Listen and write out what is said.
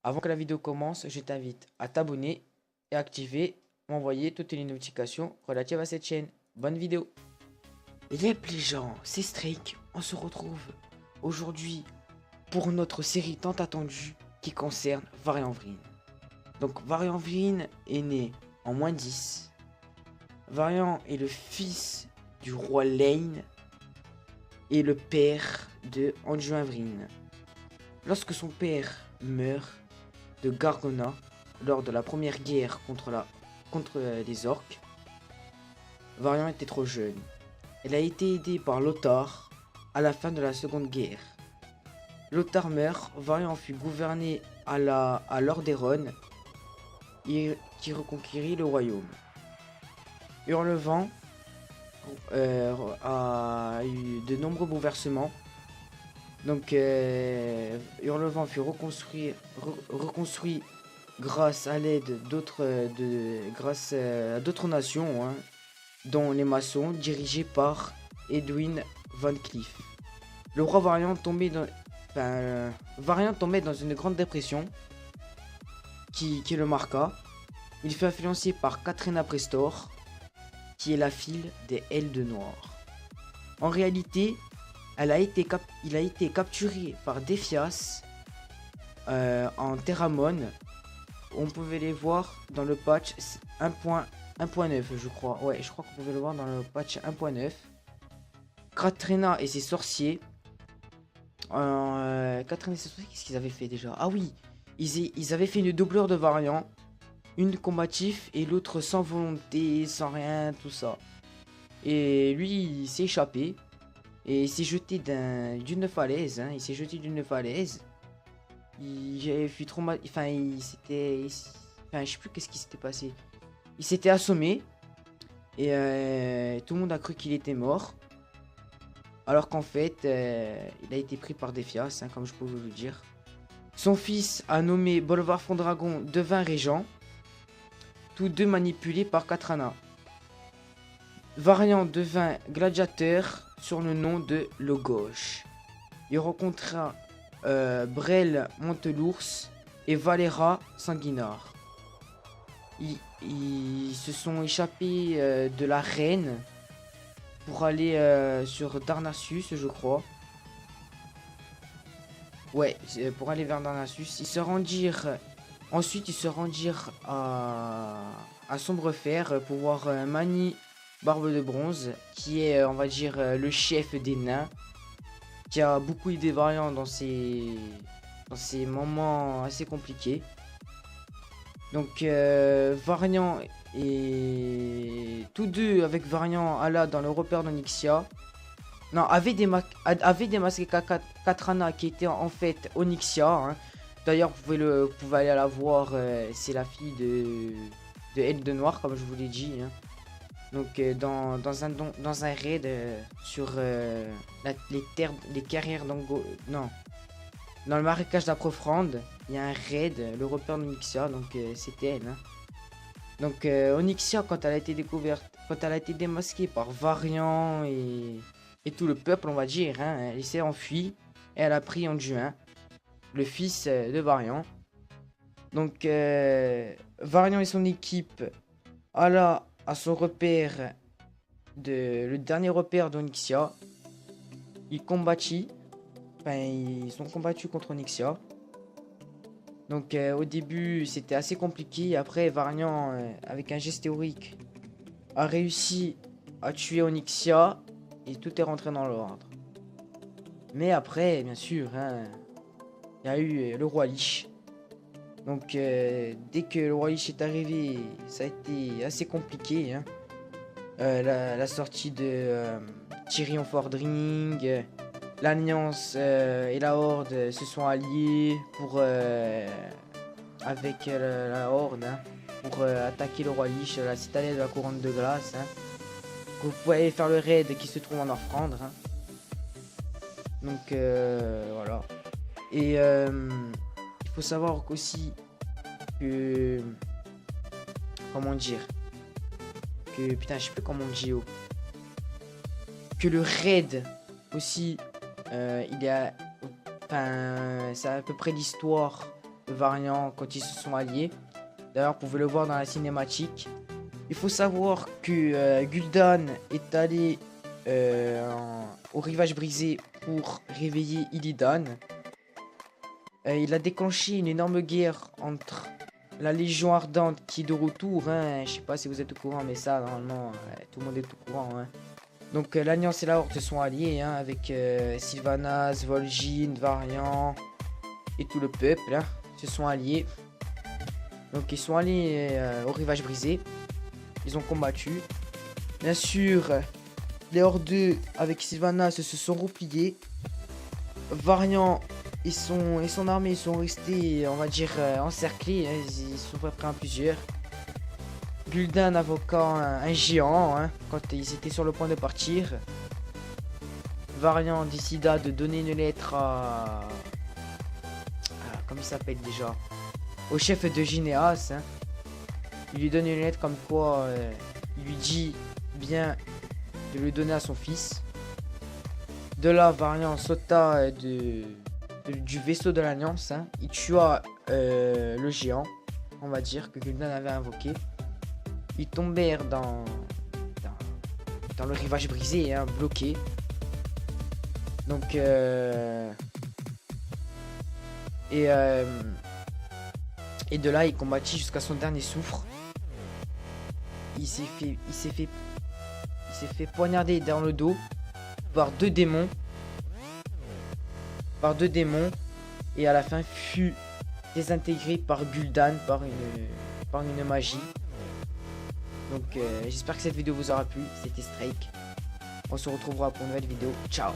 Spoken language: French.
Avant que la vidéo commence, je t'invite à t'abonner et activer ou envoyer toutes les notifications relatives à cette chaîne. Bonne vidéo. Yep les gens, c'est Strake. On se retrouve aujourd'hui pour notre série tant attendue qui concerne Varian Vryn. Donc Varian Vryn est né en -10. Varian est le fils du roi Lane et le père de Anduin Vryn. Lorsque son père meurt de Gargona lors de la première guerre contre les orques, Varian était trop jeune. Elle a été aidée par Lothar à la fin de la seconde guerre. Lothar meurt, Varian fut gouverné à Lordaeron et qui reconquérit le royaume. Hurlevent a eu de nombreux bouleversements. Donc Hurlevent fut reconstruit grâce à l'aide grâce à d'autres nations, hein, dont les maçons dirigés par Edwin Van Cleef. Le roi Varian tombait dans une grande dépression qui le marqua. Il fut influencé par Katrina Prestor, qui est la fille des Heldes Noirs. En réalité, il a été capturé par Defias en Terramon. On pouvait les voir dans le patch 1.9, je crois. Ouais, je crois qu'on pouvait le voir dans le patch 1.9. Katrina et ses sorciers. Katrina et ses sorciers, qu'est-ce qu'ils avaient fait déjà? Ah oui, ils avaient fait une doublure de Varian. Une combatif et l'autre sans volonté, sans rien, tout ça. Et lui, il s'est échappé. Et il s'est jeté d'une falaise, hein. Il s'est jeté d'une falaise. Il fut traumatisé. Enfin, je sais plus qu'est-ce qui s'était passé. Il s'était assommé. Et tout le monde a cru qu'il était mort. Alors qu'en fait, il a été pris par Defias, hein, comme je pouvais vous le dire. Son fils, a nommé Bolvar Fondragon, devint régent. Tous deux manipulés par Katrana. Varian devint gladiateur sur le nom de Logos. Il rencontra Brel Montelours et Valera Sanguinard. Ils se sont échappés de la reine pour aller sur Darnassus, je crois. Ouais, pour aller vers Darnassus. Ensuite, ils se rendirent à Sombrefer pour voir Mani Barbe de Bronze, qui est, on va dire, le chef des nains, qui a beaucoup aidé Varian dans ces moments assez compliqués. Donc, Varian et tous deux, avec Varian, alla dans le repère d'Onyxia. Non, avait démasqué Katrana, qui était en fait Onyxia, hein. D'ailleurs, vous pouvez aller la voir, c'est la fille de Heldes Noirs, comme je vous l'ai dit, hein. Donc, dans un raid sur les carrières d'Ango. Non, dans le marécage d'Aprofrande, il y a un raid, le repère d'Onyxia, donc c'était elle, hein. Donc, Onyxia, quand elle a été découverte, quand elle a été démasquée par Varian et tout le peuple, on va dire, hein, elle s'est enfuie et elle a pris Anduin, le fils de Varian. Donc, Varian et son équipe alla à son repère, le dernier repère d'Onyxia. Ils ont combattu contre Onyxia. Donc, au début, c'était assez compliqué. Après, Varian, avec un geste théorique, a réussi à tuer Onyxia et tout est rentré dans l'ordre. Mais après, bien sûr, hein, il y a eu le roi Lich. Donc dès que le roi Lich est arrivé, ça a été assez compliqué, hein. La sortie de Tyrion Fordring, l'Alliance et la Horde se sont alliés avec la Horde, hein, pour attaquer le roi Lich, la citadelle de la couronne de glace, hein. Vous pouvez aller faire le raid qui se trouve en Orfrandre, hein. Donc voilà. Et il faut savoir aussi que... Comment dire? Que... Putain, je sais plus comment on dit. Que le raid aussi, il est à... Enfin, c'est à peu près l'histoire variants quand ils se sont alliés. D'ailleurs, vous pouvez le voir dans la cinématique. Il faut savoir que Gul'dan est allé au rivage brisé pour réveiller Illidan. Il a déclenché une énorme guerre entre la Légion Ardente qui est de retour. Hein. Je sais pas si vous êtes au courant, mais ça, normalement, tout le monde est au courant. Hein. Donc, l'Alliance et la Horde se sont alliés hein, avec Sylvanas, Vol'jin, Varian et tout le peuple. Hein, se sont alliés. Donc, ils sont allés au rivage brisé. Ils ont combattu. Bien sûr, les Hordeux avec Sylvanas se sont repliés. Varian et son armée sont restés, on va dire, encerclés. Hein, ils sont pas prêts à plusieurs. Gul'dan invoquant un géant hein, quand ils étaient sur le point de partir. Varian décida de donner une lettre à comment il s'appelle déjà? Au chef de Gineas. Hein. Il lui donne une lettre comme quoi il lui dit bien de le donner à son fils. De là, Varian sauta du vaisseau de l'Alliance. Hein. Il tua le géant, on va dire, que Gul'dan avait invoqué. Ils tombèrent dans le rivage brisé, hein, bloqué. Donc, et de là, il combattit jusqu'à son dernier souffle. Il s'est fait poignarder dans le dos par deux démons. Et à la fin fut désintégré par Gul'dan par une magie. Donc j'espère que cette vidéo vous aura plu. C'était Strake. On se retrouvera pour une nouvelle vidéo. Ciao.